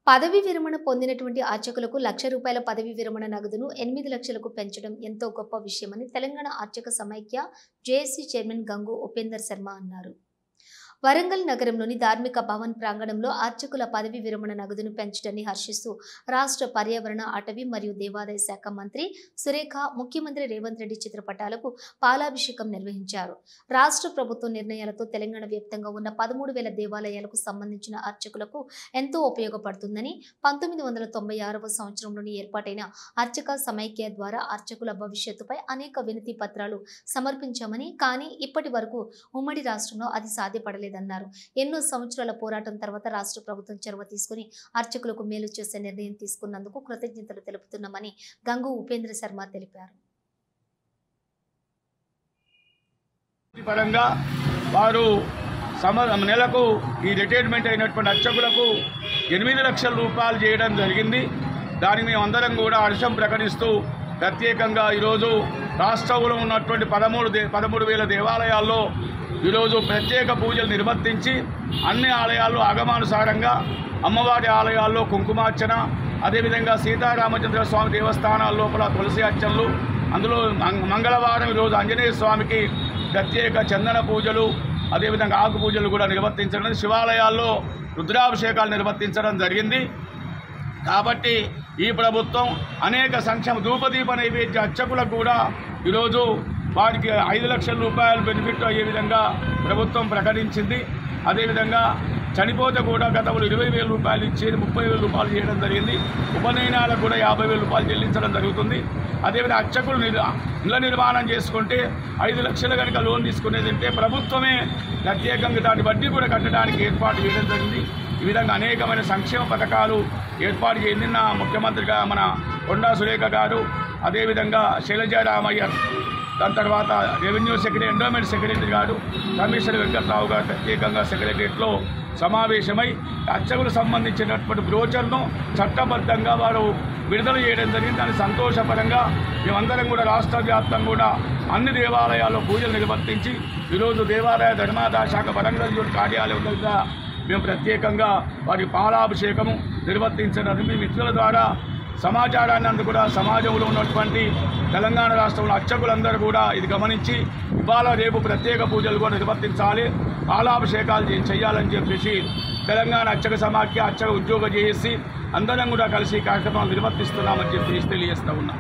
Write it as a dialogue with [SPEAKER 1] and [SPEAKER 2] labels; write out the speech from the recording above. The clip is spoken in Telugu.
[SPEAKER 1] పదవీ విరమణ పొందినటువంటి అర్చకులకు ₹1,00,000 పదవీ విరమణ నగదును 8 లక్షలకు పెంచడం ఎంతో గొప్ప విషయమని తెలంగాణ అర్చక సమైక్య జేఏసీ చైర్మన్ గంగు ఉపేందర్ శర్మ అన్నారు. వరంగల్ నగరంలోని ధార్మిక భవన్ ప్రాంగణంలో అర్చకుల పదవీ విరమణ నగదును పెంచడాన్ని హర్షిస్తూ రాష్ట్ర పర్యావరణ, అటవీ మరియు దేవాదాయ శాఖ మంత్రి సురేఖ ముఖ్యమంత్రి రేవంత్ రెడ్డి చిత్రపటాలకు పాలాభిషేకం నిర్వహించారు. రాష్ట్ర ప్రభుత్వ నిర్ణయాలతో తెలంగాణ వ్యాప్తంగా ఉన్న 13,000 దేవాలయాలకు సంబంధించిన అర్చకులకు ఎంతో ఉపయోగపడుతుందని 1996వ సంవత్సరంలోని ఏర్పాటైన అర్చక సమైక్య ద్వారా అర్చకుల భవిష్యత్తుపై అనేక వినతి పత్రాలు సమర్పించామని, కానీ ఇప్పటి వరకు ఉమ్మడి రాష్ట్రంలో అది సాధ్యపడలేదు. ఎన్నో సంవత్సరాల పోరాటం తర్వాత రాష్ట్ర ప్రభుత్వం చొరవ తీసుకుని అర్చకులకు మేలు చేసే నిర్ణయం తీసుకున్నందుకు కృతజ్ఞతలు తెలుపుతున్నామని గంగు ఉపేంద్ర శర్మ తెలిపారు.
[SPEAKER 2] పరంగా వారు నెలకు ఈ రిటైర్మెంట్ అయినటువంటి అర్చకులకు 8 లక్షల రూపాయలు చేయడం జరిగింది. దానికి మేము అందరం కూడా హర్షం ప్రకటిస్తూ ప్రత్యేకంగా ఈరోజు రాష్ట్రంలో ఉన్నటువంటి 13,000 దేవాలయాల్లో ఈరోజు ప్రత్యేక పూజలు నిర్వర్తించి అన్ని ఆలయాల్లో ఆగమానుసారంగా అమ్మవారి ఆలయాల్లో కుంకుమార్చన, అదేవిధంగా సీతారామచంద్ర స్వామి దేవస్థానాల లోపల తులసి అర్చనలు, అందులో మంగళవారం ఈరోజు ఆంజనేయ స్వామికి ప్రత్యేక చందన పూజలు, అదేవిధంగా ఆకు పూజలు కూడా నిర్వర్తించడం, శివాలయాల్లో రుద్రాభిషేకాలు నిర్వర్తించడం జరిగింది. కాబట్టి ఈ ప్రభుత్వం అనేక సంక్షేమ ధూపదీప నైవేద్య అర్చకులకు కూడా ఈరోజు వారికి 5 లక్షల రూపాయలు బెనిఫిట్ అయ్యే విధంగా ప్రభుత్వం ప్రకటించింది. అదేవిధంగా చనిపోతే కూడా గతంలో 20,000 రూపాయలు ఇచ్చేది 30,000 రూపాయలు చేయడం జరిగింది. ఉపనయనాలకు కూడా 50,000 రూపాయలు చెల్లించడం జరుగుతుంది. అదేవిధంగా అర్చకులు ఇళ్ల నిర్మాణం చేసుకుంటే 5 లక్షలు కనుక లోన్ తీసుకునేది అంటే ప్రభుత్వమే ప్రత్యేకంగా దాన్ని వడ్డీ కూడా కట్టడానికి ఏర్పాటు చేయడం జరిగింది. ఈ విధంగా అనేకమైన సంక్షేమ పథకాలు ఏర్పాటు చేసిన ముఖ్యమంత్రిగా మన కొండా సురేఖ గారు, అదేవిధంగా శైలజారామయ్య, దాని తర్వాత రెవెన్యూ సెక్రటరీ, ఎండోమెంట్ సెక్రటరీ గారు, కమిషనర్ వెంకట్రావు గారు ప్రత్యేకంగా సెక్రటరియట్లో సమావేశమై అర్చకులకు సంబంధించినటువంటి బ్రోచర్ను చట్టబద్ధంగా వారు విడుదల చేయడం జరిగింది. దాని సంతోషపరంగా మేమందరం కూడా రాష్ట్ర వ్యాప్తంగా కూడా అన్ని దేవాలయాల్లో పూజలు నిర్వర్తించి ఈరోజు దేవాలయ ధర్మాదాయ శాఖ వరంగల్ కార్యాలయం దగ్గర మేము ప్రత్యేకంగా వారి పాలాభిషేకము నిర్వర్తించడం మీ మిత్రుల ద్వారా సమాచారాన్ని అందు కూడా సమాజంలో ఉన్నటువంటి తెలంగాణ రాష్ట్రంలో అర్చకులందరూ కూడా ఇది గమనించి ఇవాళ రేపు ప్రత్యేక పూజలు కూడా నిర్వర్తించాలి, పాలాభిషేకాలు చేయాలని చెప్పేసి తెలంగాణ అర్చక సమాఖ్య, అర్చక ఉద్యోగ జేఏసీ అందరం కూడా కలిసి కార్యక్రమాలు నిర్వర్తిస్తున్నామని చెప్పి తెలియజేస్తూ ఉన్నాం.